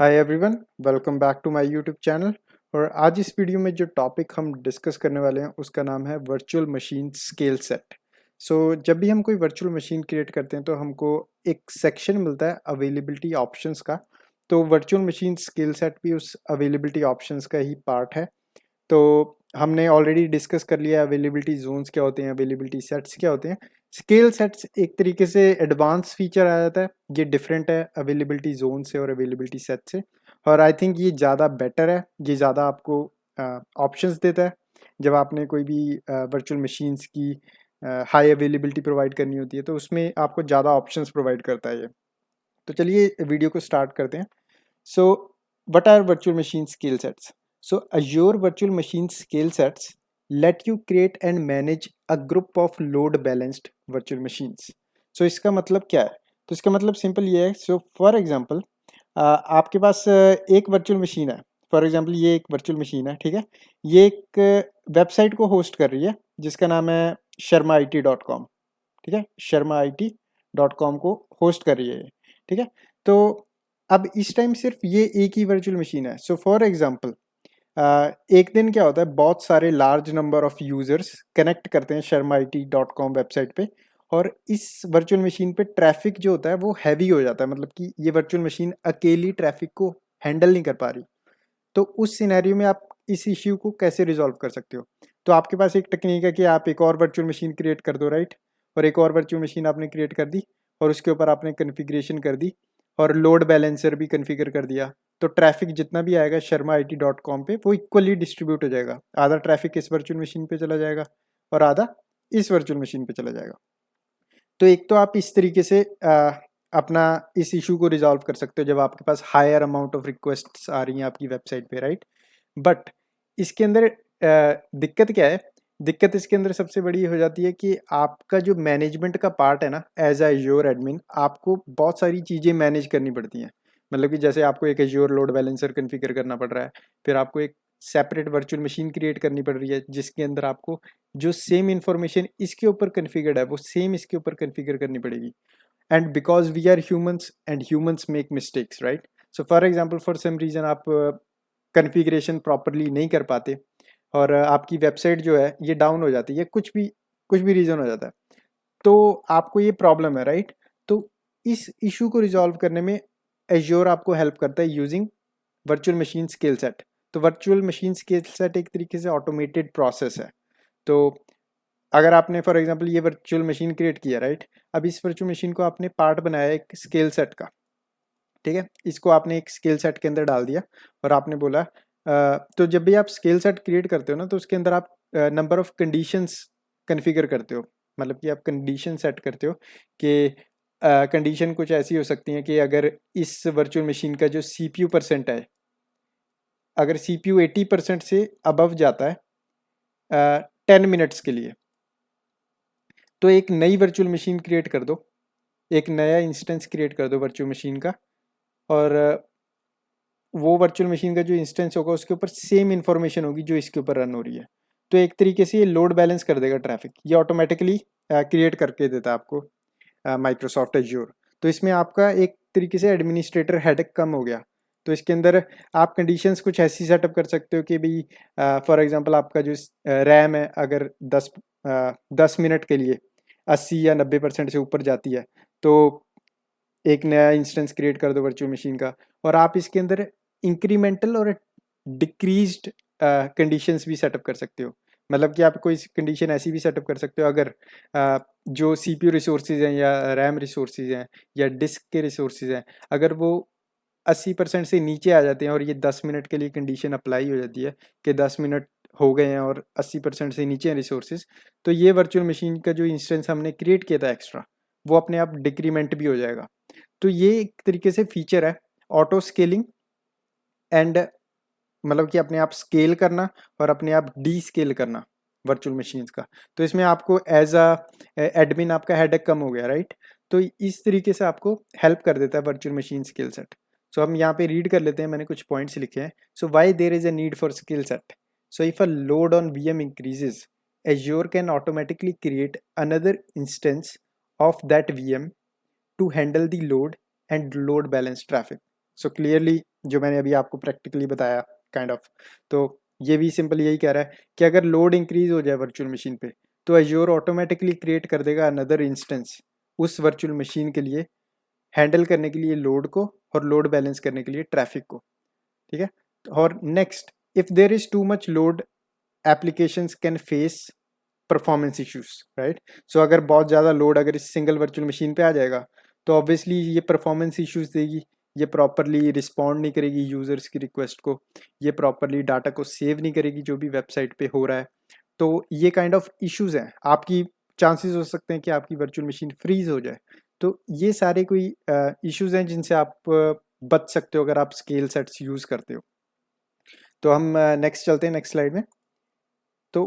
Hi everyone, welcome back to my YouTube channel. और आज इस वीडियो में जो टॉपिक हम डिस्कस करने वाले हैं उसका नाम है वर्चुअल मशीन स्केल सेट। जब भी हम कोई वर्चुअल मशीन क्रिएट करते हैं तो हमको एक सेक्शन मिलता है अवेलेबिलिटी ऑप्शंस का। तो वर्चुअल मशीन स्केल सेट भी उस अवेलेबिलिटी ऑप्शंस का ही पार्ट है। तो हमने ऑलरेडी डिस्कस कर लिया अवेलेबिलिटी जोन्स क्या होते हैं, अवेलेबिलिटी सेट्स क्या होते हैं। स्केल सेट्स एक तरीके से एडवांस फीचर आ जाता है। ये डिफरेंट है अवेलेबिलिटी जोन से और अवेलेबिलिटी सेट से। और आई थिंक ये ज़्यादा बेटर है, ये ज़्यादा आपको ऑप्शंस देता है। जब आपने कोई भी वर्चुअल मशीन्स की हाई अवेलेबिलिटी प्रोवाइड करनी होती है तो उसमें आपको ज़्यादा ऑप्शंस प्रोवाइड करता है ये। तो चलिए वीडियो को स्टार्ट करते हैं। So, what are virtual machine scale sets? So, Azure Virtual Machine Scale Sets let you create and manage a group of load balanced virtual machines. So, इसका मतलब क्या है? तो इसका मतलब सिंपल ये है। सो फॉर एग्जांपल आपके पास एक वर्चुअल मशीन है। फॉर एग्जांपल ये एक वर्चुअल मशीन है, ठीक है। ये एक वेबसाइट को होस्ट कर रही है जिसका नाम है sharmaIT.com, ठीक है। sharmaIT.com को होस्ट कर रही है, ठीक है। तो अब इस टाइम सिर्फ ये एक ही वर्चुअल मशीन है। सो फॉर एग्जांपल एक दिन क्या होता है, बहुत सारे large number of users connect करते हैं sharmaIT.com वेबसाइट पे। और इस वर्चुअल मशीन पे ट्रैफिक जो होता है वो हैवी हो जाता है, मतलब कि ये वर्चुअल मशीन अकेली ट्रैफिक को हैंडल नहीं कर पा रही। तो उस सिनेरियो में आप इस इश्यू को कैसे रिजॉल्व कर सकते हो? तो आपके पास एक टेक्निक है कि आप एक और वर्चुअल मशीन क्रिएट कर दो, राइट। और एक और वर्चुअल मशीन आपने क्रिएट कर दी और उसके ऊपर आपने कन्फिग्रेशन कर दी और लोड बैलेंसर भी कन्फिगर कर दिया। तो ट्रैफिक जितना भी आएगा sharmaIT.com पे वो इक्वली डिस्ट्रीब्यूट हो जाएगा। आधा ट्रैफिक इस वर्चुअल मशीन पे चला जाएगा और आधा इस वर्चुअल मशीन पे चला जाएगा। तो एक तो आप इस तरीके से अपना इस इशू को रिजॉल्व कर सकते हो जब आपके पास हायर अमाउंट ऑफ रिक्वेस्ट्स आ रही हैं आपकी वेबसाइट पे, राइट। बट इसके अंदर दिक्कत क्या है? दिक्कत इसके अंदर सबसे बड़ी हो जाती है कि आपका जो मैनेजमेंट का पार्ट है ना, एज ए एज्योर एडमिन आपको बहुत सारी चीज़ें मैनेज करनी पड़ती हैं। मतलब कि जैसे आपको एक एज्योर लोड बैलेंसर कन्फिगर करना पड़ रहा है, फिर आपको एक सेपरेट वर्चुअल मशीन क्रिएट करनी पड़ रही है जिसके अंदर आपको जो सेम इंफॉर्मेशन इसके ऊपर कन्फिगर्ड है वो सेम इसके ऊपर कन्फिगर करनी पड़ेगी। And because we are humans and humans make mistakes, right. So for example for some reason आप कन्फिग्रेशन प्रॉपरली नहीं कर पाते और आपकी वेबसाइट जो है ये डाउन हो जाती है, कुछ भी रीज़न हो जाता है, तो आपको ये प्रॉब्लम है, राइट। तो इस इशू को रिजॉल्व करने में एज्योर आपको हेल्प करता है using virtual machine scale set. तो वर्चुअल मशीन स्केल सेट एक तरीके से ऑटोमेटेड प्रोसेस है। तो अगर आपने फॉर एग्जांपल ये वर्चुअल मशीन क्रिएट किया, राइट। अब इस वर्चुअल मशीन को आपने पार्ट बनाया एक स्केल सेट का, ठीक है। इसको आपने एक स्केल सेट के अंदर डाल दिया और आपने बोला तो जब भी आप स्केल सेट क्रिएट करते हो ना तो उसके अंदर आप नंबर ऑफ कंडीशंस कन्फिगर करते हो। मतलब कि आप कंडीशन सेट करते हो कि कंडीशन कुछ ऐसी हो सकती है कि अगर इस वर्चुअल मशीन का जो सीपीयू परसेंट है, अगर सीपीयू 80% से अबव जाता है 10 मिनट्स के लिए, तो एक नई वर्चुअल मशीन क्रिएट कर दो, एक नया इंस्टेंस क्रिएट कर दो वर्चुअल मशीन का। और वो वर्चुअल मशीन का जो इंस्टेंस होगा उसके ऊपर सेम इंफॉर्मेशन होगी जो इसके ऊपर रन हो रही है। तो एक तरीके से ये लोड बैलेंस कर देगा ट्रैफिक, ये ऑटोमेटिकली क्रिएट करके देता है आपको माइक्रोसॉफ्ट एज्योर। तो इसमें आपका एक तरीके से एडमिनिस्ट्रेटर हेडेक कम हो गया। तो इसके अंदर आप कंडीशंस कुछ ऐसी सेटअप कर सकते हो कि भाई फॉर एग्जांपल आपका जो रैम है अगर 10 मिनट के लिए 80 या 90% से ऊपर जाती है तो एक नया इंस्टेंस क्रिएट कर दो वर्चुअल मशीन का। और आप इसके अंदर इंक्रीमेंटल और डिक्रीज्ड कंडीशंस भी सेटअप कर सकते हो। मतलब कि आप कोई कंडीशन ऐसी भी सेटअप कर सकते हो अगर जो सीपीयू रिसोर्सेज हैं या रैम रिसोर्सेज हैं या डिस्क के रिसोर्सेज हैं, अगर वो 80% से नीचे आ जाते हैं और ये 10 मिनट के लिए कंडीशन अप्लाई हो जाती है कि 10 मिनट हो गए हैं और 80% से नीचे हैं रिसोर्सेज, तो ये वर्चुअल मशीन का जो इंस्टेंस हमने क्रिएट किया था एक्स्ट्रा वो अपने आप डिक्रीमेंट भी हो जाएगा। तो ये एक तरीके से फीचर है ऑटो स्केलिंग एंड, मतलब कि अपने आप स्केल करना और अपने आप डी स्केल करना वर्चुअल मशीन्स का। तो इसमें आपको एज अ एडमिन आपका हेडेक कम हो गया, राइट। तो इस तरीके से आपको हेल्प कर देता है वर्चुअल मशीन स्किल सेट। सो हम यहाँ पे रीड कर लेते हैं, मैंने कुछ पॉइंट्स लिखे हैं। So why there is a need for skill set? So if a load on VM increases, Azure can automatically create another instance of that VM to handle the load and load balance traffic. So clearly जो मैंने अभी आपको practically बताया kind of, तो ये भी simple यही कह रहा है कि अगर लोड इंक्रीज हो जाए वर्चुअल मशीन पे तो एज्योर ऑटोमेटिकली क्रिएट कर देगा अनदर इंस्टेंस उस वर्चुअल मशीन के लिए, हैंडल करने के लिए लोड को और लोड बैलेंस करने के लिए ट्रैफिक को। ठीक है। और next, if there is too much load applications can face performance issues, right. So अगर बहुत ज़्यादा लोड अगर इस सिंगल वर्चुअल मशीन पे आ जाएगा तो ऑब्वियसली ये परफॉर्मेंस इश्यूज देगी, ये प्रॉपरली रिस्पॉन्ड नहीं करेगी यूज़र्स की रिक्वेस्ट को, ये प्रॉपरली डाटा को सेव नहीं करेगी जो भी वेबसाइट पे हो रहा है। तो ये काइंड ऑफ इश्यूज हैं, आपकी चांसेस हो सकते हैं कि आपकी वर्चुअल मशीन फ्रीज हो जाए। तो ये सारे कोई इश्यूज हैं जिनसे आप बच सकते हो अगर आप स्केल सेट्स यूज़ करते हो। तो हम नेक्स्ट चलते हैं नेक्स्ट स्लाइड में। तो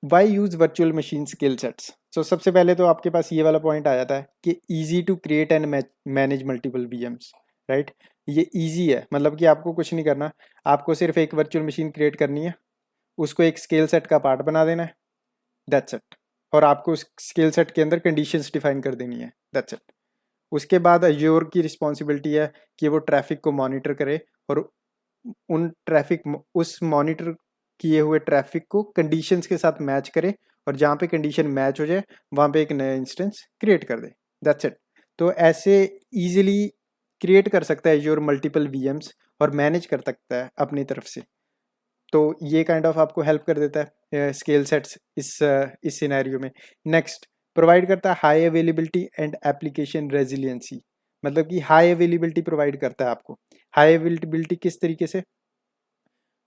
why use virtual machine scale sets. So सबसे पहले तो आपके पास ये वाला पॉइंट आ जाता है कि easy to create and manage multiple VMs, right. ये ईजी है, मतलब कि आपको कुछ नहीं करना, आपको सिर्फ एक वर्चुअल मशीन क्रिएट करनी है, उसको एक स्केल सेट का पार्ट बना देना है, दैट्स इट। और आपको उस स्केल सेट के अंदर कंडीशंस डिफाइन कर देनी है, दैट्स इट। उसके बाद अज्योर की रिस्पॉन्सिबिलिटी है कि वो ट्रैफिक को मॉनिटर करे और उन ट्रैफिक उस मॉनिटर किए हुए ट्रैफिक को कंडीशंस के साथ मैच करे, और जहाँ पे कंडीशन मैच हो जाए वहाँ पे एक नया इंस्टेंस क्रिएट कर दे, दैट्स इट। तो ऐसे इजीली क्रिएट कर सकता है योर मल्टीपल वीएम्स और मैनेज कर सकता है अपनी तरफ से। तो ये काइंड ऑफ आपको हेल्प कर देता है स्केल सेट्स इस सिनेरियो में। नेक्स्ट, प्रोवाइड करता है high availability and application resiliency, मतलब कि हाई अवेलेबिलिटी प्रोवाइड करता है आपको। हाई अवेलेबिलिटी किस तरीके से?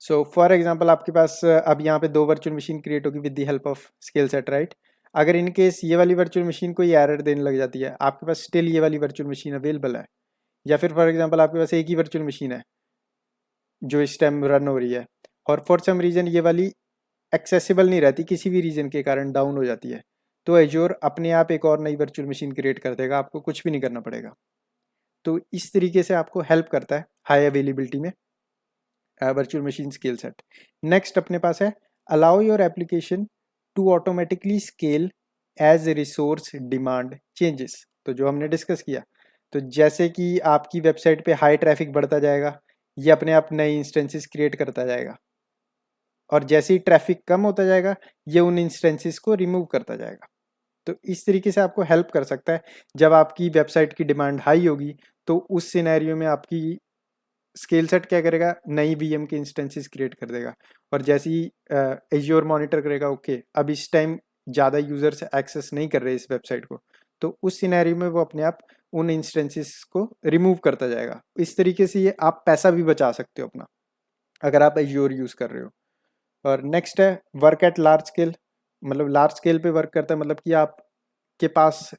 सो फॉर एग्जांपल आपके पास अब यहाँ पे दो वर्चुअल मशीन क्रिएट होगी with the help of scale set, right. अगर इन केस ये वाली वर्चुअल मशीन को ये एरर देने लग जाती है, आपके पास स्टिल ये वाली वर्चुअल मशीन अवेलेबल है, या फिर फॉर एग्जांपल आपके पास एक ही वर्चुअल मशीन है जो इस टाइम रन हो रही है और फॉर सम रीज़न ये वाली एक्सेसिबल नहीं रहती, किसी भी रीज़न के कारण डाउन हो जाती है, तो एज्योर अपने आप एक और नई वर्चुअल मशीन क्रिएट कर देगा, आपको कुछ भी नहीं करना पड़ेगा। तो इस तरीके से आपको हेल्प करता है हाई अवेलेबिलिटी में virtual machine scale set. Next अपने पास है allow your application to automatically scale as resource demand changes. तो जो हमने डिस्कस किया, तो जैसे कि आपकी वेबसाइट पे हाई ट्रैफिक बढ़ता जाएगा, ये अपने आप नए इंस्टेंसेस क्रिएट करता जाएगा, और जैसे ही ट्रैफिक कम होता जाएगा ये उन इंस्टेंसेस को रिमूव करता जाएगा। तो इस तरीके से आपको हेल्प कर सकता है। जब आपकी वेबसाइट की डिमांड हाई होगी तो उस सिनेरियो में आपकी स्केल सेट क्या करेगा, नई वीएम के इंस्टेंसेस क्रिएट कर देगा, और जैसे ही एज्योर मॉनिटर करेगा ओके अब इस टाइम ज़्यादा यूजर्स एक्सेस नहीं कर रहे इस वेबसाइट को, तो उस सिनेरियो में वो अपने आप उन इंस्टेंसेस को रिमूव करता जाएगा। इस तरीके से ये आप पैसा भी बचा सकते हो अपना अगर आप एज्योर यूज़ कर रहे हो। और नेक्स्ट है वर्क एट लार्ज स्केल, मतलब लार्ज स्केल पे वर्क करता है, मतलब कि आपके पास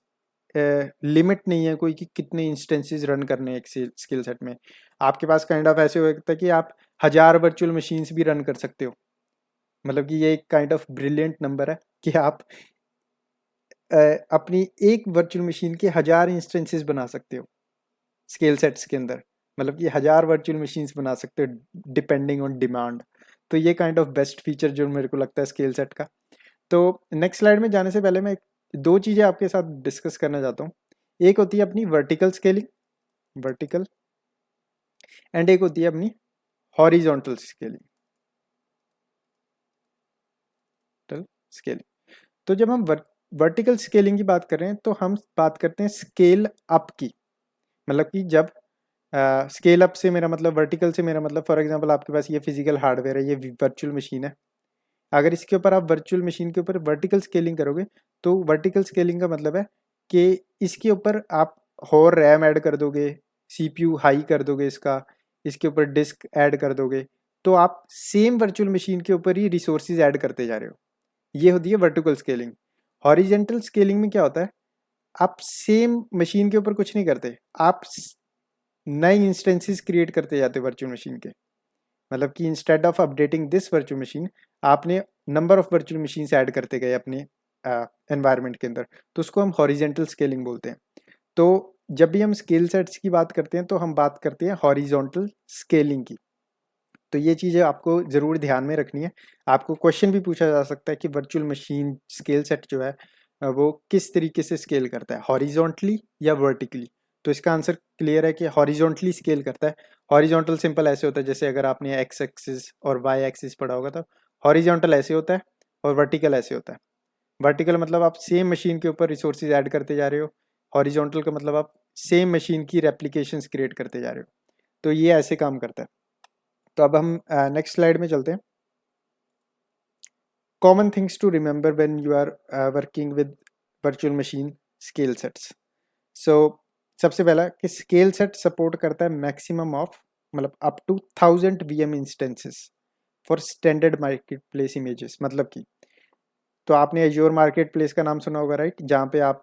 लिमिट नहीं है कोई कि कितने इंस्टेंसेस रन करने हैं एक स्किल सेट में। आपके पास काइंड ऑफ ऐसे हो सकता है कि आप 1000 वर्चुअल मशीन्स भी रन कर सकते हो, मतलब कि ये एक काइंड ऑफ ब्रिलियंट नंबर है कि आप अपनी एक वर्चुअल मशीन के 1000 इंस्टेंसेस बना सकते हो स्केल सेट्स के अंदर, मतलब कि 1000 वर्चुअल मशीन्स बना सकते हो डिपेंडिंग ऑन डिमांड। तो ये काइंड ऑफ बेस्ट फीचर जो मेरे को लगता है स्केल सेट का। तो नेक्स्ट स्लाइड में जाने से पहले मैं दो चीज़ें आपके साथ डिस्कस करना चाहता हूँ। एक होती है अपनी वर्टिकल स्केलिंग, वर्टिकल, एंड एक होती है अपनी हॉरिजॉन्टल स्केलिंग, स्केलिंग। तो जब हम वर्टिकल स्केलिंग की बात कर रहे हैं तो हम बात करते हैं स्केल अप की, मतलब कि जब स्केल अप से मेरा मतलब, वर्टिकल से मेरा मतलब, फॉर एग्जांपल आपके पास ये फिजिकल हार्डवेयर है, ये वर्चुअल मशीन है, अगर इसके ऊपर आप वर्चुअल मशीन के ऊपर वर्टिकल स्केलिंग करोगे तो वर्टिकल स्केलिंग का मतलब है कि इसके ऊपर आप और रैम ऐड कर दोगे, सीपीयू हाई कर दोगे इसके ऊपर डिस्क ऐड कर दोगे, तो आप सेम वर्चुअल मशीन के ऊपर ही रिसोर्सेज ऐड करते जा रहे हो। ये होती है वर्टिकल स्केलिंग। हॉरिजेंटल स्केलिंग में क्या होता है, आप सेम मशीन के ऊपर कुछ नहीं करते, आप नए इंस्टेंसेस क्रिएट करते जाते हो वर्चुअल मशीन के, मतलब कि instead of updating this virtual machine आपने number of virtual machine add करते गए अपने एनवायरनमेंट के अंदर, तो उसको हम हॉरिजेंटल स्केलिंग बोलते हैं। तो जब भी हम स्केल सेट्स की बात करते हैं तो हम बात करते हैं हॉरिजॉन्टल स्केलिंग की। तो ये चीज़ें आपको ज़रूर ध्यान में रखनी है। आपको क्वेश्चन भी पूछा जा सकता है कि वर्चुअल मशीन स्केल सेट जो है वो किस तरीके से स्केल करता है, हॉरिजॉन्टली या वर्टिकली। तो इसका आंसर क्लियर है कि हॉरिजॉन्टली स्केल करता है। हॉरिजॉन्टल सिंपल ऐसे होता है, जैसे अगर आपने एक्स एक्सिस और वाई एक्सिस पढ़ा होगा तो हॉरिजॉन्टल ऐसे होता है और वर्टिकल ऐसे होता है। वर्टिकल मतलब आप सेम मशीन के ऊपर रिसोर्सेज ऐड करते जा रहे हो, हॉरिजॉन्टल का मतलब आप सेम मशीन की रेप्लिकेशंस क्रिएट करते जा रहे हो। तो ये ऐसे काम करता है। तो अब हम नेक्स्ट स्लाइड में चलते हैं। Common things to remember when you are working with virtual machine scale sets. So सबसे पहला कि स्केल सेट सपोर्ट करता है मैक्सिमम ऑफ मतलब up to 1000 VM instances for standard market place images. मतलब कि तो आपने एज्योर मार्केट प्लेस का नाम सुना होगा, राइट, जहाँ पे आप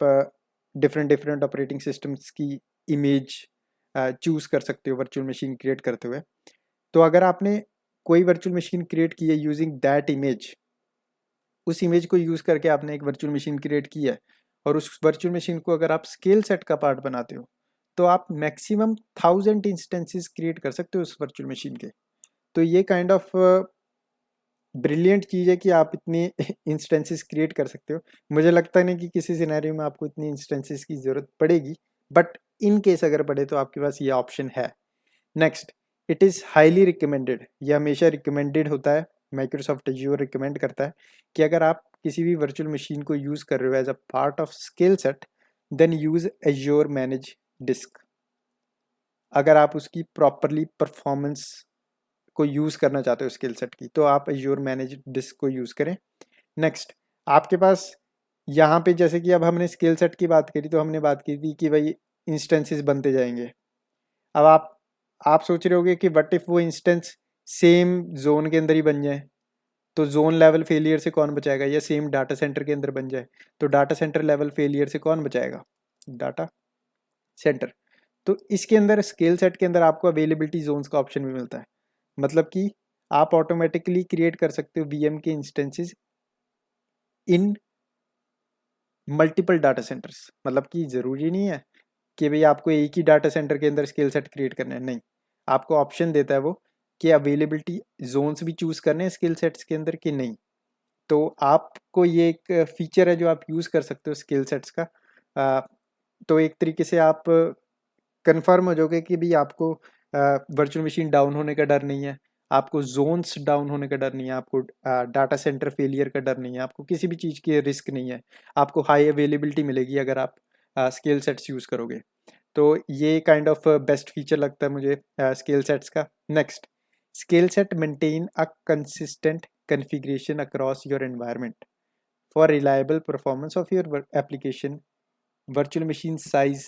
डिफरेंट डिफरेंट ऑपरेटिंग सिस्टम्स की इमेज चूज कर सकते हो वर्चुअल मशीन क्रिएट करते हुए। तो अगर आपने कोई वर्चुअल मशीन क्रिएट की है यूजिंग दैट इमेज, उस इमेज को यूज करके आपने एक वर्चुअल मशीन क्रिएट की है और उस वर्चुअल मशीन को अगर आप स्केल सेट का पार्ट बनाते हो तो आप मैक्सिमम 1000 इंस्टेंसेस क्रिएट कर सकते हो उस वर्चुअल मशीन के। तो ये काइंड ऑफ ब्रिलियंट चीज़ है कि आप इतनी इंस्टेंसेस क्रिएट कर सकते हो। मुझे लगता नहीं कि किसी सिनेरियो में आपको इतनी इंस्टेंसेस की ज़रूरत पड़ेगी, बट इन केस अगर पड़े तो आपके पास ये ऑप्शन है। Next, it is highly recommended, ये हमेशा रिकमेंडेड होता है, माइक्रोसॉफ्ट एज्योर रिकमेंड करता है कि अगर आप किसी भी वर्चुअल मशीन को यूज़ कर रहे हो as a part of scale set, then use Azure manage disk. अगर आप उसकी प्रॉपरली परफॉर्मेंस को यूज़ करना चाहते हो स्किल सेट की, तो आप एज्योर मैनेज डिस्क को यूज़ करें। नेक्स्ट, आपके पास यहाँ पे जैसे कि अब हमने स्किल सेट की बात करी तो हमने बात की थी कि भाई इंस्टेंसेस बनते जाएंगे। अब आप सोच रहे होगे कि व्हाट इफ वो इंस्टेंस सेम जोन के अंदर ही बन जाए, तो जोन लेवल फेलियर से कौन बचाएगा, या सेम डाटा सेंटर के अंदर बन जाए तो डाटा सेंटर लेवल फेलियर से कौन बचाएगा, डाटा सेंटर। तो इसके अंदर स्केल सेट के अंदर आपको अवेलेबिलिटी जोन्स का ऑप्शन भी मिलता है। मतलब कि आप ऑटोमेटिकली क्रिएट कर सकते हो वीएम के इंस्टेंसेस इन मल्टीपल डाटा सेंटर्स। मतलब कि ज़रूरी नहीं है कि भाई आपको एक ही डाटा सेंटर के अंदर स्केल सेट क्रिएट करना है, नहीं, आपको ऑप्शन देता है वो कि अवेलेबिलिटी जोन्स भी चूज़ करने हैं स्केल सेट्स के अंदर कि नहीं। तो आपको ये एक फीचर है जो आप यूज़ कर सकते हो स्केल सेट्स का। तो एक तरीके से आप कंफर्म हो जाओगे कि भाई आपको वर्चुअल मशीन डाउन होने का डर नहीं है, आपको जोन्स डाउन होने का डर नहीं है, आपको डाटा सेंटर फेलियर का डर नहीं है, आपको किसी भी चीज़ की रिस्क नहीं है, आपको हाई अवेलेबिलिटी मिलेगी अगर आप स्केल सेट्स यूज़ करोगे। तो ये काइंड ऑफ बेस्ट फीचर लगता है मुझे स्केल सेट्स का। Next, scale set maintain a consistent configuration across your environment for reliable performance of your application. virtual machine size,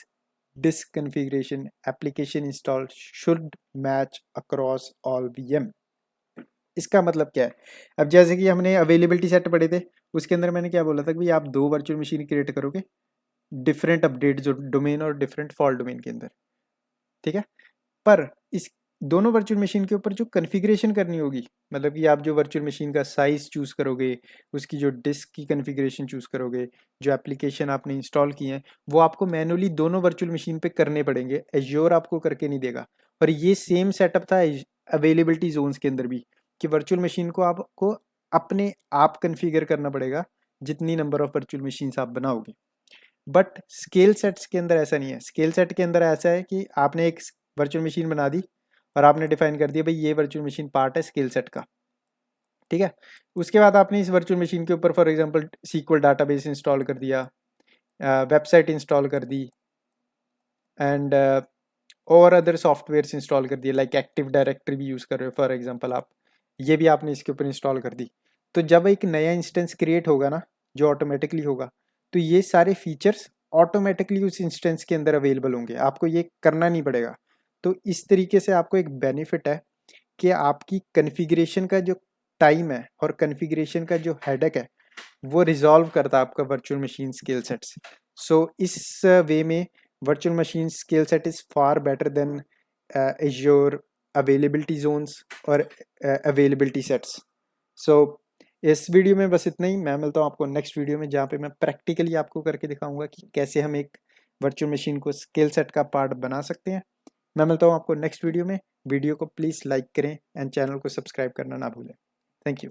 disk configuration, application install should match across all VM। इसका मतलब क्या है? अब जैसे कि हमने अवेलेबिलिटी सेट पढ़े थे, उसके अंदर मैंने क्या बोला था कि भाई आप 2 वर्चुअल मशीन क्रिएट करोगे डिफरेंट अपडेट जो डोमेन और डिफरेंट फॉल्ट डोमेन के अंदर, ठीक है? पर इस दोनों वर्चुअल मशीन के ऊपर जो कॉन्फ़िगरेशन करनी होगी, मतलब कि आप जो वर्चुअल मशीन का साइज़ चूज़ करोगे, उसकी जो डिस्क की कॉन्फ़िगरेशन चूज़ करोगे, जो एप्लीकेशन आपने इंस्टॉल किए हैं, वो आपको मैनुअली दोनों वर्चुअल मशीन पे करने पड़ेंगे, एज्योर आपको करके नहीं देगा। और ये सेम सेटअप था अवेलेबिलिटी जोन्स के अंदर भी, कि वर्चुअल मशीन को आपको अपने आप कॉन्फ़िगर करना पड़ेगा जितनी नंबर ऑफ वर्चुअल मशीन्स आप बनाओगे। बट स्केल सेट्स के अंदर ऐसा नहीं है। स्केल सेट के अंदर ऐसा है कि आपने एक वर्चुअल मशीन बना दी और आपने डिफाइन कर दिया भाई ये वर्चुअल मशीन पार्ट है स्केल सेट का, ठीक है। उसके बाद आपने इस वर्चुअल मशीन के ऊपर for example SQL database install कर दिया, वेबसाइट इंस्टॉल कर दी, एंड और अदर सॉफ्टवेयर्स इंस्टॉल कर दिए, लाइक एक्टिव डायरेक्टरी भी यूज़ कर रहे हो फॉर एग्जांपल आप, ये भी आपने इसके ऊपर इंस्टॉल कर दी। तो जब एक नया इंस्टेंस क्रिएट होगा ना, जो ऑटोमेटिकली होगा, तो ये सारे फीचर्स ऑटोमेटिकली उस इंस्टेंस के अंदर अवेलेबल होंगे, आपको ये करना नहीं पड़ेगा। तो इस तरीके से आपको एक बेनिफिट है कि आपकी कॉन्फ़िगरेशन का जो टाइम है और कॉन्फ़िगरेशन का जो हेडेक है वो रिजॉल्व करता है आपका virtual machine scale sets. So इस वे में virtual machine scale set is far better than Azure availability zones और अवेलेबिलिटी सेट्स। सो इस वीडियो में बस इतना ही। मैं मिलता हूँ आपको नेक्स्ट वीडियो में, जहाँ पे मैं प्रैक्टिकली आपको करके दिखाऊंगा कि कैसे हम एक वर्चुअल मशीन को स्केल सेट का पार्ट बना सकते हैं। मैं मिलता हूँ आपको नेक्स्ट वीडियो में। वीडियो को प्लीज़ लाइक करें एंड चैनल को सब्सक्राइब करना ना भूलें। Thank you.